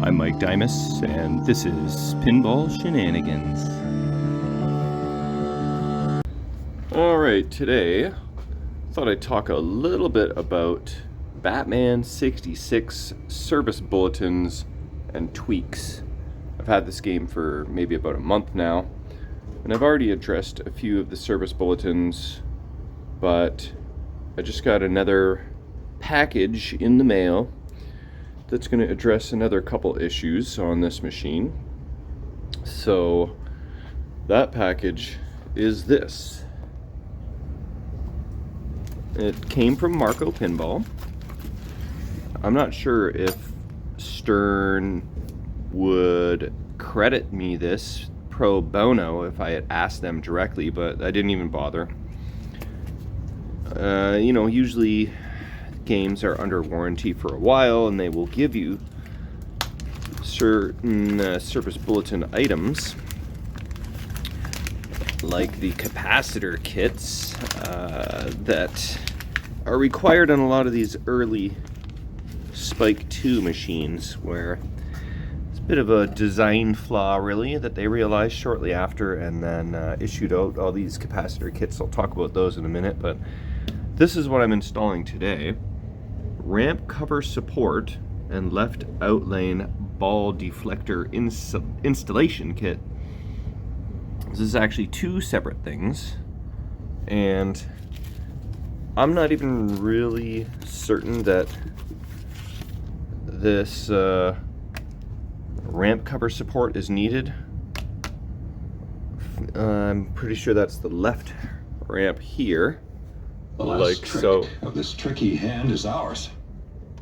I'm Mike Dimas, and this is Pinball Shenanigans. Alright, today I thought I'd talk a little bit about Batman 66 service bulletins and tweaks. I've had this game for maybe about a month now, and I've already addressed a few of the service bulletins, but I just got another package in the mail that's going to address another couple issues on this machine. So that package is this. It came from Marco Pinball. I'm not sure if Stern would credit me this pro bono if I had asked them directly, but I didn't even bother. Usually games are under warranty for a while, and they will give you certain service bulletin items like the capacitor kits that are required on a lot of these early Spike 2 machines, where it's a bit of a design flaw really that they realized shortly after, and then issued out all these capacitor kits. I'll talk about those in a minute, but this is what I'm installing today. Ramp cover support and left outlane ball deflector installation kit. This is actually two separate things, and I'm not even really certain that this ramp cover support is needed. I'm pretty sure that's the left ramp here. The last trick of this tricky hand is ours.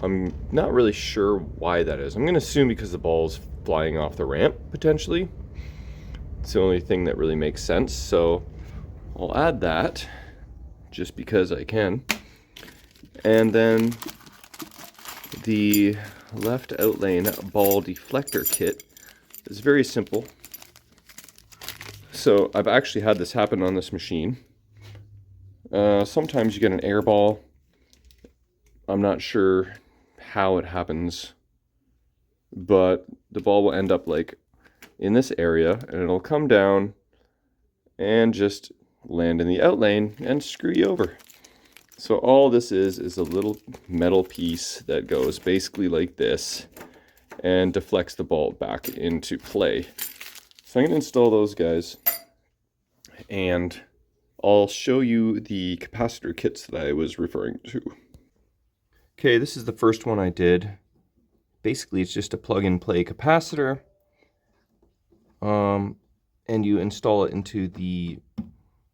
I'm not really sure why that is. I'm going to assume because the ball's flying off the ramp, potentially. It's the only thing that really makes sense, so I'll add that just because I can. And then the left outlane ball deflector kit is very simple. So I've actually had this happen on this machine. Sometimes you get an air ball. I'm not sure how it happens, but the ball will end up like in this area, and it'll come down and just land in the outlane and screw you over. So all this is a little metal piece that goes basically like this and deflects the ball back into play. So I'm going to install those guys, and I'll show you the capacitor kits that I was referring to. Okay, this is the first one I did. Basically, it's just a plug-and-play capacitor, and you install it into the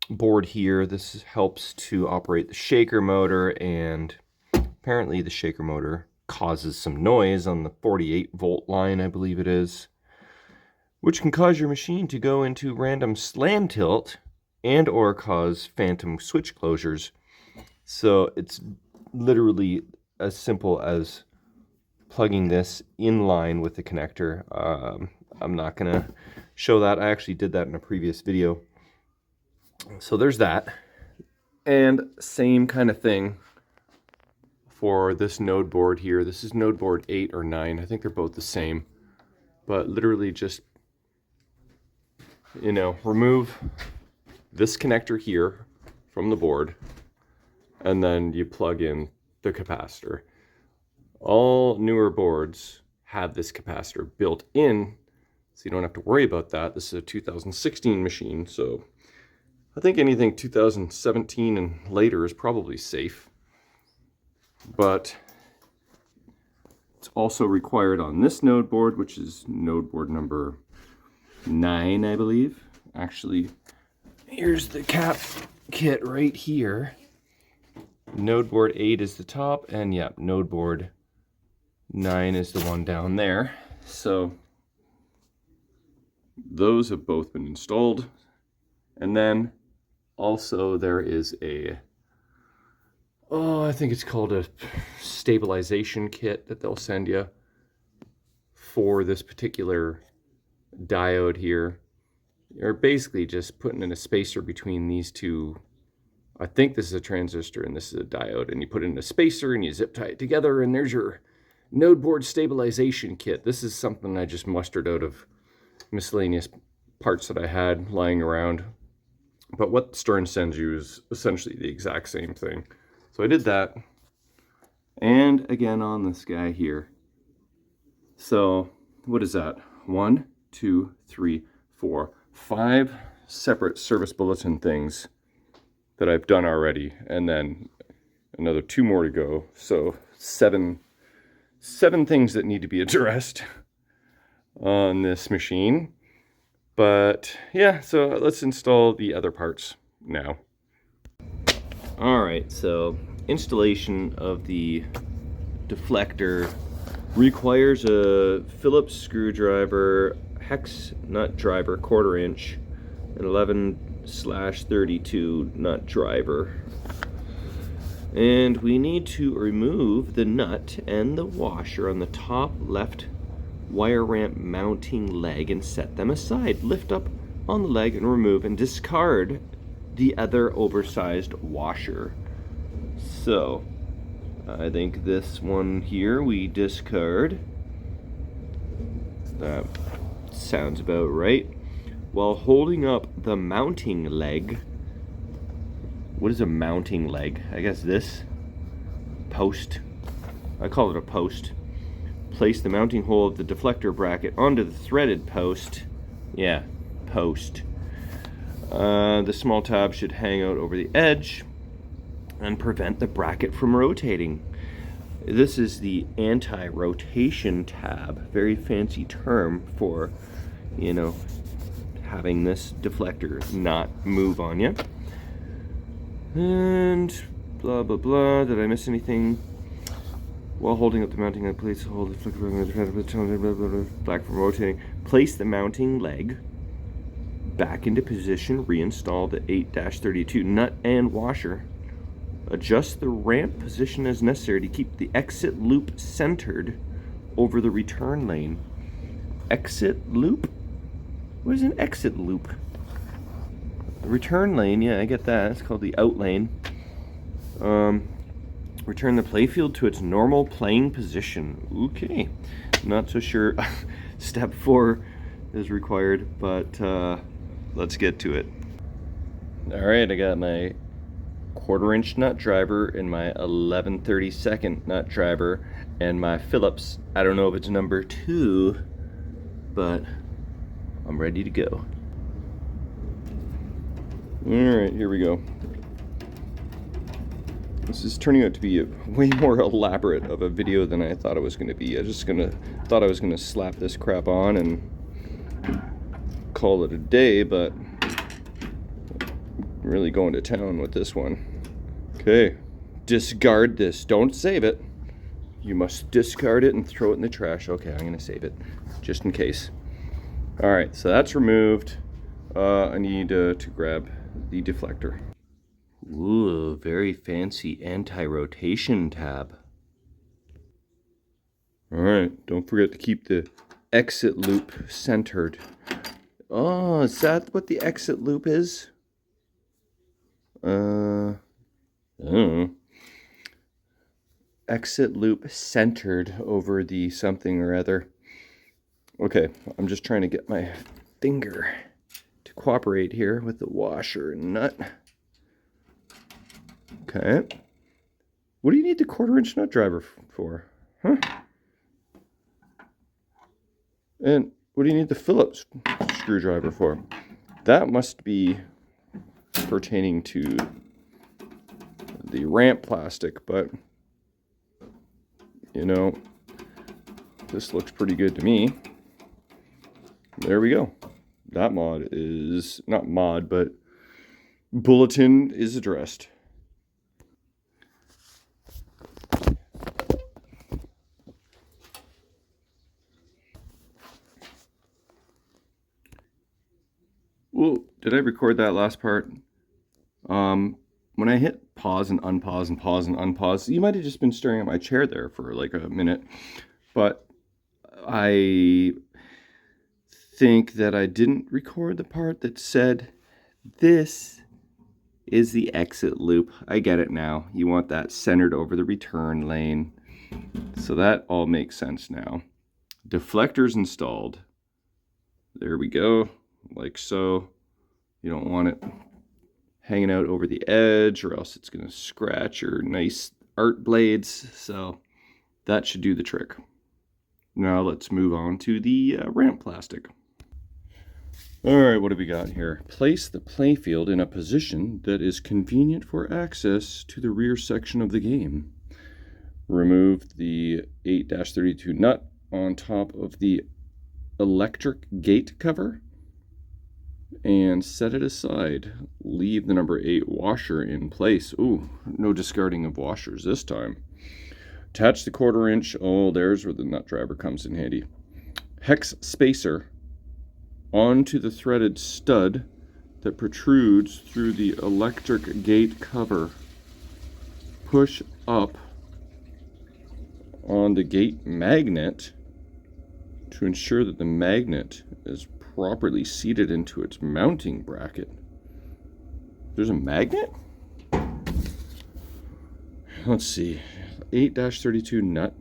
board here. This helps to operate the shaker motor, and apparently the shaker motor causes some noise on the 48-volt line, I believe it is, which can cause your machine to go into random slam tilt and or cause phantom switch closures. So it's literally as simple as plugging this in line with the connector. I'm not gonna show that. I actually did that in a previous video. So there's that. And same kind of thing for this node board here. This is node board 8 or 9. I think they're both the same. But literally just, remove this connector here from the board, and then you plug in the capacitor. All newer boards have this capacitor built in, so you don't have to worry about that. This is a 2016 machine, so I think anything 2017 and later is probably safe. But it's also required on this node board, which is node board number 9, I believe. Actually, here's the cap kit right here. Node board 8 is the top, and yeah, node board 9 is the one down there. So those have both been installed. And then also there is I think it's called a stabilization kit that they'll send you for this particular diode here. You're basically just putting in a spacer between these two. I think this is a transistor and this is a diode, and you put it in a spacer and you zip tie it together, and there's your node board stabilization kit. This is something I just mustered out of miscellaneous parts that I had lying around. But what Stern sends you is essentially the exact same thing. So I did that. And again on this guy here. So what is that? 1, 2, 3, 4, 5 separate service bulletin things that I've done already. And then another 2 more to go. So 7 things that need to be addressed on this machine. But yeah, so let's install the other parts now. All right, so installation of the deflector requires a Phillips screwdriver, hex nut driver, 1/4 inch, an 11/32 nut driver. And we need to remove the nut and the washer on the top left wire ramp mounting leg and set them aside. Lift up on the leg and remove and discard the other oversized washer. So I think this one here we discard. That sounds about right. While holding up the mounting leg. What is a mounting leg? I guess this post. I call it a post. Place the mounting hole of the deflector bracket onto the threaded post. Yeah, post. The small tab should hang out over the edge and prevent the bracket from rotating. This is the anti-rotation tab. Very fancy term for, you know, having this deflector not move on you. And blah, blah, blah. Did I miss anything? While holding up the mounting leg, place hold the deflector back from rotating. Place the mounting leg back into position. Reinstall the 8/32 nut and washer. Adjust the ramp position as necessary to keep the exit loop centered over the return lane. Exit loop? What is an exit loop? The return lane, yeah, I get that. It's called the out lane. Return the playfield to its normal playing position. Okay, not so sure. Step 4 is required, but let's get to it. All right, I got my 1/4 inch nut driver and my 11/32 nut driver and my Phillips. I don't know if it's number 2, but I'm ready to go. All right, here we go. This is turning out to be a way more elaborate of a video than I thought it was going to be. Thought I was gonna slap this crap on and call it a day, but I'm really going to town with this one. Okay, discard this. Don't save it. You must discard it and throw it in the trash. Okay, I'm gonna save it just in case. All right, so that's removed. I need to grab the deflector. Ooh, very fancy anti-rotation tab. All right, don't forget to keep the exit loop centered. Oh, is that what the exit loop is? I don't know. Exit loop centered over the something or other. Okay, I'm just trying to get my finger to cooperate here with the washer and nut. Okay. What do you need the 1/4 inch nut driver for? Huh? And what do you need the Phillips screwdriver for? That must be pertaining to the ramp plastic, but you know, this looks pretty good to me. There we go. That mod is not mod, but bulletin is addressed. Well, did I record that last part? When I hit pause and unpause and pause and unpause, you might have just been staring at my chair there for like a minute, but I think that I didn't record the part that said this is the exit loop. I get it now. You want that centered over the return lane. So that all makes sense now. Deflector's installed. There we go, like so. You don't want it hanging out over the edge or else it's going to scratch your nice art blades. So that should do the trick. Now let's move on to the ramp plastic. Alright, what have we got here? Place the playfield in a position that is convenient for access to the rear section of the game. Remove the 8-32 nut on top of the electric gate cover and set it aside. Leave the number 8 washer in place. Ooh, no discarding of washers this time. Attach the 1/4 inch. Oh, there's where the nut driver comes in handy. Hex spacer onto the threaded stud that protrudes through the electric gate cover. Push up on the gate magnet to ensure that the magnet is properly seated into its mounting bracket. There's a magnet? Let's see. 8-32 nut,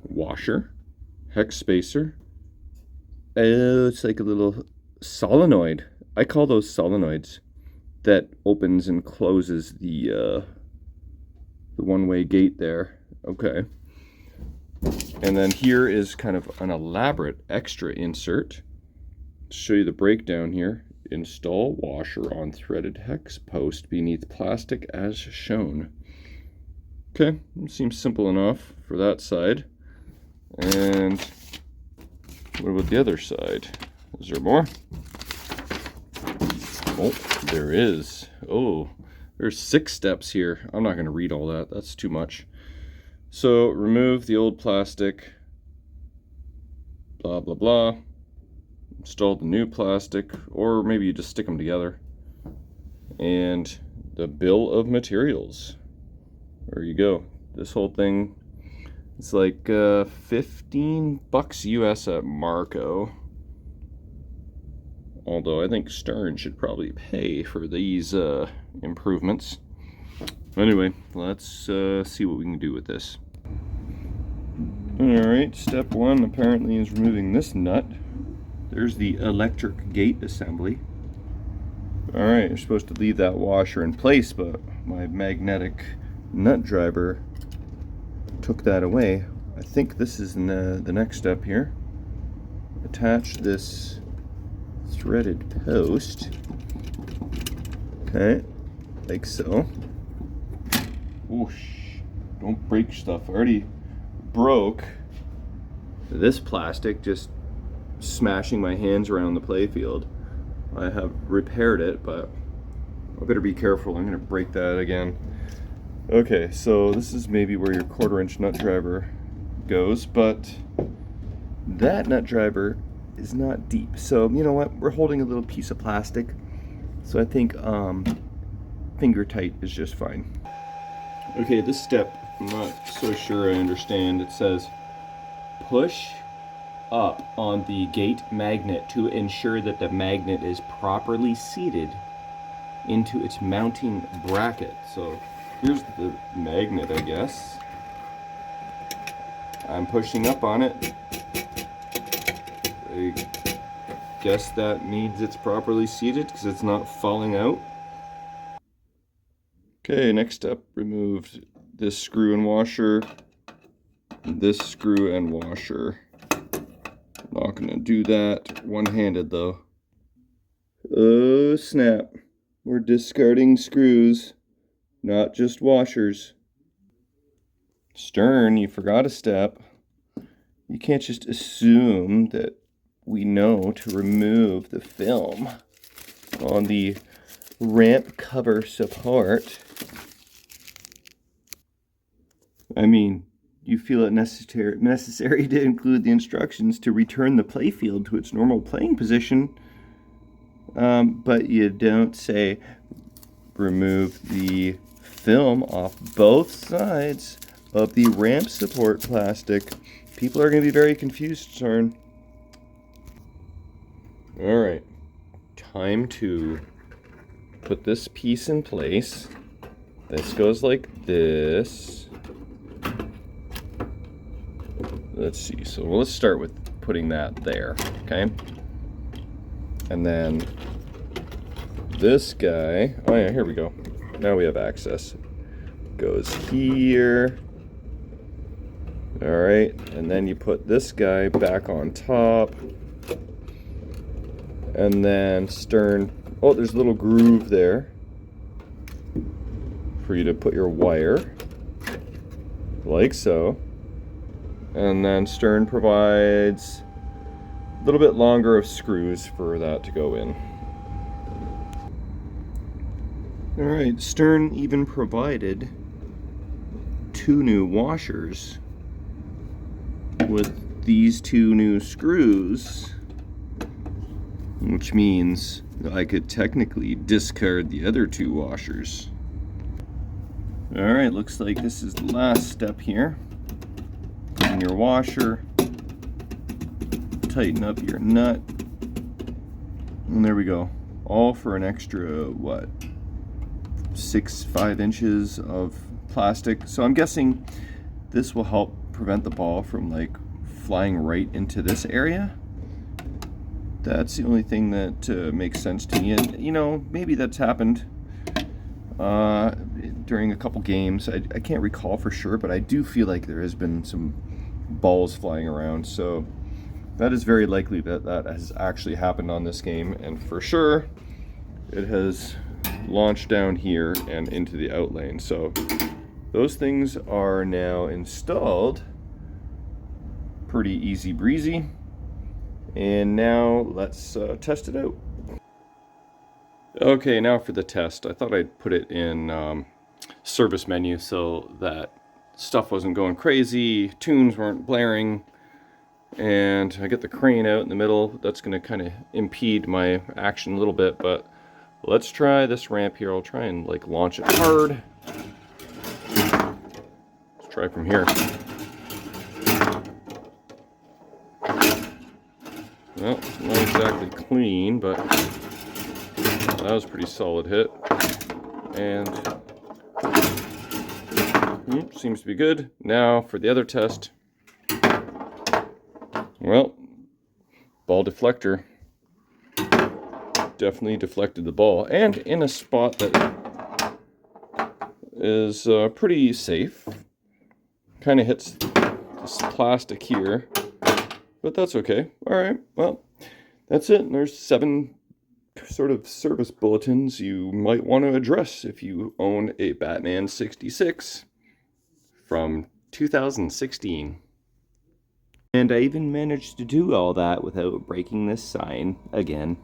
washer, hex spacer. Oh, it's like a little solenoid. I call those solenoids that opens and closes the one-way gate there. Okay. And then here is kind of an elaborate extra insert. To show you the breakdown here. Install washer on threaded hex post beneath plastic as shown. Okay, seems simple enough for that side. And what about the other side? Is there more? Oh, there is. Oh, there's 6 steps here. I'm not going to read all that. That's too much. So remove the old plastic. Blah, blah, blah. Install the new plastic, or maybe you just stick them together. And the bill of materials. There you go. This whole thing, it's like $15 US at Marco. Although I think Stern should probably pay for these improvements. Anyway, let's see what we can do with this. Alright, step 1 apparently is removing this nut. There's the electric gate assembly. Alright, you're supposed to leave that washer in place, but my magnetic nut driver took that away. I think this is the next step here. Attach this threaded post. Okay, like so. Whoosh, don't break stuff. I already broke this plastic just smashing my hands around the playfield. I have repaired it, but I better be careful. I'm going to break that again. Okay, so this is maybe where your 1/4 inch nut driver goes, but that nut driver is not deep. So you know what? We're holding a little piece of plastic, so I think finger tight is just fine. Okay, this step, I'm not so sure I understand. It says push up on the gate magnet to ensure that the magnet is properly seated into its mounting bracket. So here's the magnet, I guess. I'm pushing up on it. I guess that means it's properly seated because it's not falling out. Okay, next step, removed this screw and washer, this screw and washer. Not gonna do that one-handed though. Oh snap, we're discarding screws, not just washers. Stern, you forgot a step. You can't just assume that we know to remove the film on the ramp cover support. I mean, you feel it necessary to include the instructions to return the playfield to its normal playing position, but you don't say remove the film off both sides of the ramp support plastic. People are going to be very confused, Stern. Alright, time to put this piece in place. This goes like this. let's see. So let's start with putting that there, okay? And then this guy, oh yeah, here we go. Now we have access. Goes here. All right, and then you put this guy back on top. And then stern, oh, there's a little groove there for you to put your wire, like so. And then stern provides a little bit longer of screws for that to go in. All right, stern even provided 2 new washers with these 2 new screws, which means I could technically discard the other 2 washers. All right, looks like this is the last step here. Put in your washer, tighten up your nut, and there we go. All for an extra, what, 5 inches of plastic. So I'm guessing this will help prevent the ball from like flying right into this area. That's the only thing that makes sense to me. And you know, maybe that's happened during a couple games. I can't recall for sure, but I do feel like there has been some balls flying around. So that is very likely that that has actually happened on this game. And for sure, it has launched down here and into the out lane. So those things are now installed. Pretty easy breezy. And now let's test it out. Okay, now for the test. I thought I'd put it in service menu so that stuff wasn't going crazy, tunes weren't blaring, and I get the crane out in the middle. That's going to kind of impede my action a little bit, but let's try this ramp here. I'll try and like launch it hard. Let's try from here. Well, not exactly clean, but that was a pretty solid hit. And seems to be good. Now for the other test. Well, ball deflector definitely deflected the ball, and in a spot that is pretty safe. Kind of hits this plastic here. But that's okay. All right, well, that's it. And there's 7 sort of service bulletins you might want to address if you own a Batman 66 from 2016. And I even managed to do all that without breaking this sign again.